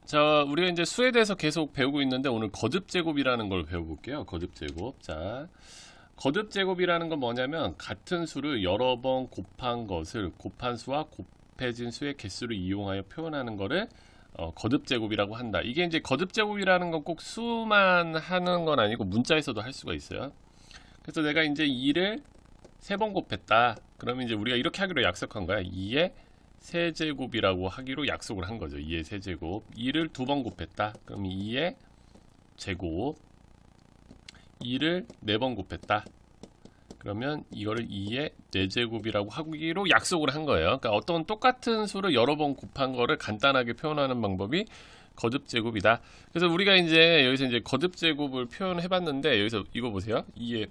자, 우리가 이제 수에 대해서 계속 배우고 있는데 오늘 거듭제곱이라는 걸 배워볼게요. 거듭제곱. 자, 거듭제곱이라는 건 뭐냐면 같은 수를 여러 번 곱한 것을 곱한 수와 곱해진 수의 개수를 이용하여 표현하는 거를 거듭제곱이라고 한다. 이게 이제 거듭제곱이라는 건 꼭 수만 하는 건 아니고 문자에서도 할 수가 있어요. 그래서 내가 이제 2를 3번 곱했다. 그러면 이제 우리가 이렇게 하기로 약속한 거야. 2의 세제곱이라고 하기로 약속을 한 거죠. 2의 세제곱. 2를 2번 곱했다. 그럼 2의 제곱. 2를 4번 곱했다. 그러면 이거를 2의 4제곱이라고 하기로 약속을 한 거예요. 그러니까 어떤 똑같은 수를 여러 번 곱한 거를 간단하게 표현하는 방법이 거듭제곱이다. 그래서 우리가 이제 여기서 이제 거듭제곱을 표현해 봤는데 여기서 이거 보세요. 2의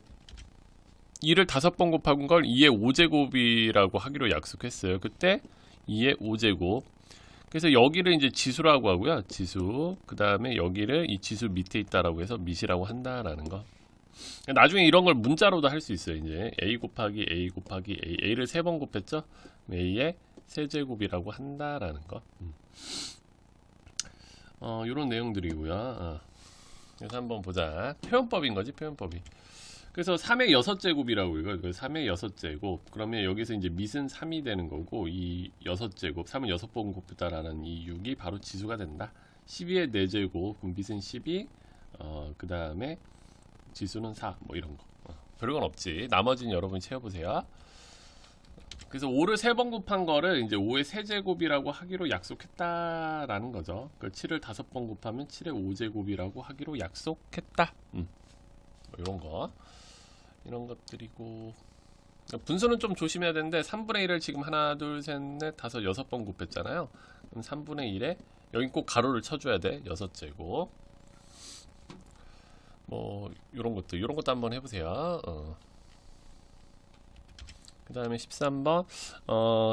2를 5번 곱한 걸 2의 5제곱이라고 하기로 약속했어요. 그때 2의 5제곱. 그래서 여기를 이제 지수라고 하고요. 지수. 그 다음에 여기를 이 지수 밑에 있다라고 해서 밑이라고 한다라는 거. 나중에 이런 걸 문자로도 할 수 있어요. 이제 a 곱하기 a 곱하기 a. a를 3번 곱했죠. a의 세제곱이라고 한다라는 거. 이런 내용들이고요. 그래서 한번 보자. 표현법인 거지, 표현법이. 그래서 3의 6제곱이라고 이거 3의 6제곱. 그러면 여기서 이제 밑은 3이 되는 거고 이 6제곱, 3은 6번 곱했다라는 이 6이 바로 지수가 된다. 12의 4제곱, 그럼 밑은 12. 그 다음에 지수는 4. 뭐 이런 거. 별건 없지. 나머지는 여러분이 채워보세요. 그래서 5를 3번 곱한 거를 이제 5의 세제곱이라고 하기로 약속했다라는 거죠. 그 7을 5번 곱하면 7의 5제곱이라고 하기로 약속했다. 이런 거. 이런 것들이고 분수는 좀 조심해야 되는데 3분의 1을 지금 하나 둘 셋 넷 다섯 6번 곱했잖아요. 그럼 3분의 1에 여기 꼭 가로를 쳐줘야 돼. 6제곱. 뭐 이런 것도 한번 해보세요. 그 다음에 13번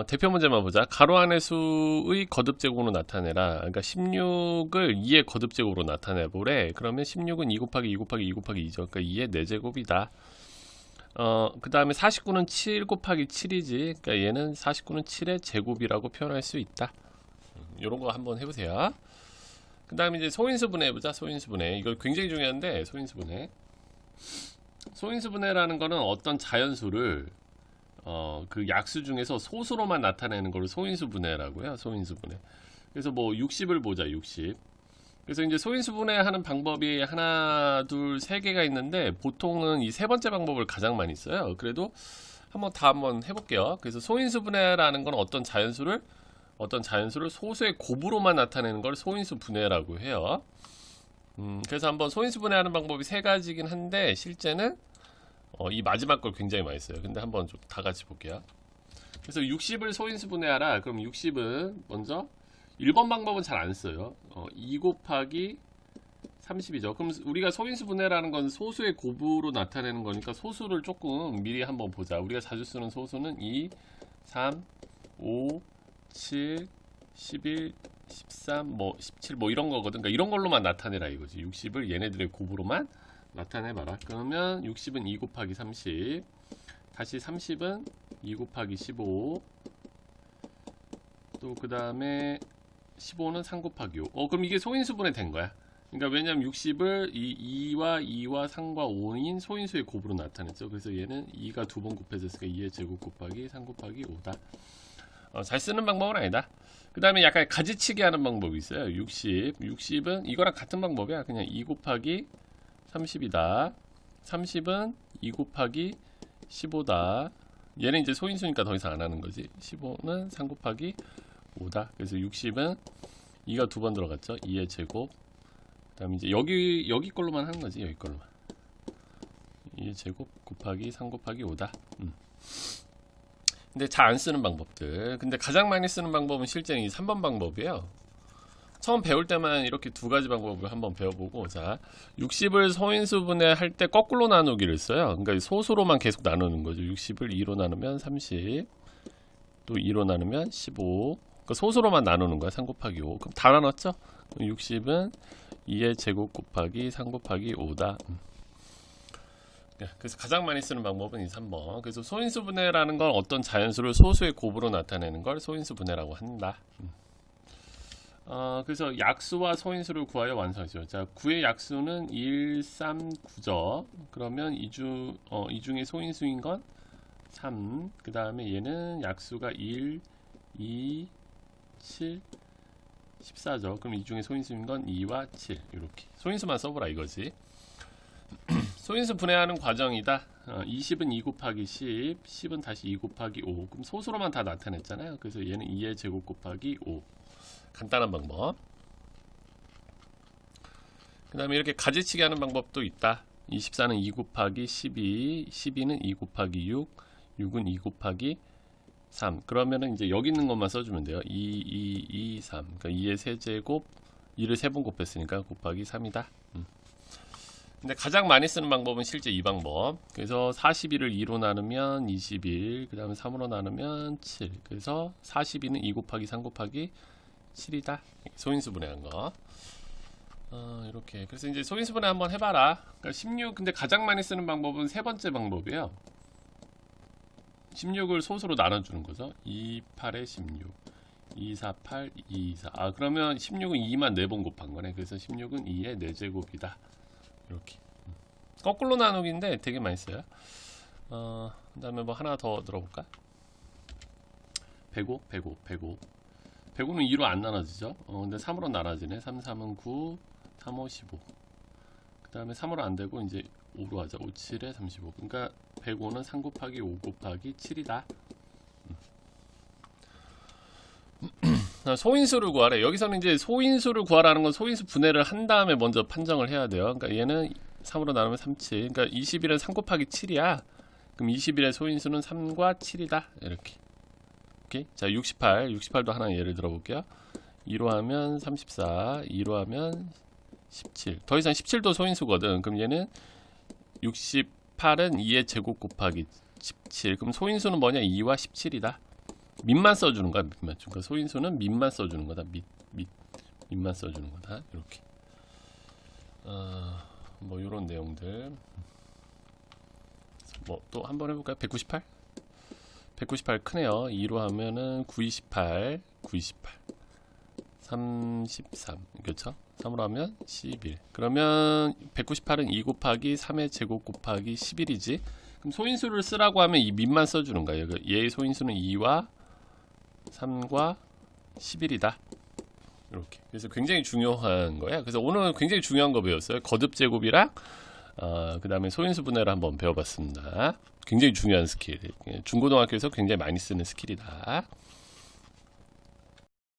대표 문제만 보자. 가로 안의 수의 거듭제곱으로 나타내라. 그러니까 16을 2의 거듭제곱으로 나타내보래. 그러면 16은 2 곱하기 2 곱하기 2 곱하기 2죠. 그러니까 2의 4제곱이다. 그 다음에 49는 7 곱하기 7이지. 그러니까 얘는 49는 7의 제곱이라고 표현할 수 있다. 이런 거 한번 해보세요. 그 다음에 이제 소인수분해 해보자. 소인수분해. 이거 굉장히 중요한데 소인수분해. 소인수분해라는 거는 어떤 자연수를 그 약수 중에서 소수로만 나타내는 걸 소인수분해라고 해요. 소인수분해. 그래서 뭐 60을 보자. 60. 그래서 이제 소인수분해 하는 방법이 하나, 둘, 세 개가 있는데 보통은 이 세 번째 방법을 가장 많이 써요. 그래도 한번 해볼게요. 그래서 소인수분해라는 건 어떤 자연수를 소수의 곱으로만 나타내는 걸 소인수분해라고 해요. 그래서 한번 소인수분해하는 방법이 세 가지긴 한데 실제는 이 마지막 걸 굉장히 많이 써요. 근데 한번 좀 다 같이 볼게요. 그래서 60을 소인수분해하라. 그럼 60은 먼저 1번 방법은 잘 안 써요. 2 곱하기 30이죠. 그럼 우리가 소인수분해라는 건 소수의 곱으로 나타내는 거니까 소수를 조금 미리 한번 보자. 우리가 자주 쓰는 소수는 2, 3, 5, 7, 11, 13, 뭐 17 뭐 이런 거거든. 그러니까 이런 걸로만 나타내라 이거지. 60을 얘네들의 곱으로만 나타내봐라. 그러면 60은 2 곱하기 30, 다시 30은 2 곱하기 15, 또 그 다음에 15는 3 곱하기 5. 그럼 이게 소인수분해 된 거야. 그러니까 왜냐면 60을 이 2와 3과 5인 소인수의 곱으로 나타냈죠. 그래서 얘는 2가 2번 곱해졌으니까 2의 제곱 곱하기 3 곱하기 5다. 잘 쓰는 방법은 아니다. 그 다음에 약간 가지치기 하는 방법이 있어요. 60은 이거랑 같은 방법이야. 그냥 2 곱하기 30이다. 30은 2 곱하기 15다. 얘는 이제 소인수니까 더 이상 안 하는 거지. 15는 3 곱하기 5다. 그래서 60은 2가 2번 들어갔죠. 2의 제곱. 그 다음에 이제 여기 걸로만 하는 거지. 여기 걸로만. 2의 제곱 곱하기 3 곱하기 5다. 근데 잘 안 쓰는 방법들. 근데 가장 많이 쓰는 방법은 실제는 이 3번 방법이에요. 처음 배울 때만 이렇게 두 가지 방법을 한번 배워보고, 자, 60을 소인수분해 할 때 거꾸로 나누기를 써요. 그러니까 소수로만 계속 나누는 거죠. 60을 2로 나누면 30, 또 2로 나누면 15. 그러니까 소수로만 나누는 거야. 3 곱하기 5. 그럼 다 나눴죠? 60은 2의 제곱 곱하기 3 곱하기 5다. 그래서 가장 많이 쓰는 방법은 이 3번. 그래서 소인수분해라는 건 어떤 자연수를 소수의 곱으로 나타내는 걸 소인수분해라고 한다. 그래서 약수와 소인수를 구하여 완성하죠. 자, 9의 약수는 1, 3, 9죠. 그러면 이 중에 소인수인 건 3. 그 다음에 얘는 약수가 1, 2, 7, 14죠. 그럼 이 중에 소인수인 건 2와 7. 이렇게. 소인수만 써보라 이거지. 소인수 분해하는 과정이다. 20은 2 곱하기 10, 10은 다시 2 곱하기 5. 그럼 소수로만 다 나타냈잖아요. 그래서 얘는 2의 제곱 곱하기 5. 간단한 방법. 그 다음에 이렇게 가지치기 하는 방법도 있다. 24는 2 곱하기 12, 12는 2 곱하기 6, 6은 2 곱하기 3. 그러면은 이제 여기 있는 것만 써주면 돼요. 2, 2, 2, 3. 그러니까 2의 세제곱, 2를 3번 곱했으니까 곱하기 3이다. 근데 가장 많이 쓰는 방법은 실제 이 방법. 그래서 42를 2로 나누면 21, 그 다음에 3으로 나누면 7. 그래서 42는 2 곱하기 3 곱하기 7이다. 소인수 분해한 거. 이렇게. 그래서 이제 소인수 분해 한번 해봐라. 그러니까 16, 근데 가장 많이 쓰는 방법은 세 번째 방법이에요. 16을 소수로 나눠주는 거죠. 2, 8에 16. 2, 4, 8, 2, 2, 4. 그러면 16은 2만 4번 곱한 거네. 그래서 16은 2의 4제곱이다. 이렇게. 거꾸로 나누기인데 되게 많이 써요. 그 다음에 뭐 하나 더 들어볼까? 105, 105, 105. 105는 2로 안 나눠지죠. 근데 3으로 나눠지네. 3, 3은 9, 3, 5, 15. 그 다음에 3으로 안 되고 이제 5로 하자. 5, 7에 35. 그러니까 105는 3 곱하기 5 곱하기 7이다. 소인수를 구하래. 여기서는 이제 소인수를 구하라는 건 소인수 분해를 한 다음에 먼저 판정을 해야 돼요. 그러니까 얘는 3으로 나누면 37. 그러니까 21은 3 곱하기 7이야. 그럼 21의 소인수는 3과 7이다. 이렇게. 오케이? 자, 68. 68도 하나 예를 들어볼게요. 2로 하면 34. 2로 하면 17. 더 이상 17도 소인수거든. 그럼 얘는 68은 2의 제곱 곱하기 17. 그럼 소인수는 뭐냐? 2와 17이다. 밑만 써주는 거야. 밑만. 그러니까 소인수는 밑만 써주는 거다. 밑만 써주는 거다. 이렇게. 뭐 이런 내용들. 뭐 또 한번 해볼까요? 198? 198 크네요. 2로 하면은 928, 928, 33. 그렇죠? 3으로 하면 11. 그러면 198은 2 곱하기 3의 제곱 곱하기 11이지. 그럼 소인수를 쓰라고 하면 이 밑만 써주는 거예요. 얘의 소인수는 2와 3과 11이다. 이렇게. 그래서 굉장히 중요한 거야. 그래서 오늘 굉장히 중요한 거 배웠어요. 거듭 제곱이랑 그 다음에 소인수 분해를 한번 배워봤습니다. 굉장히 중요한 스킬. 중고등학교에서 굉장히 많이 쓰는 스킬이다.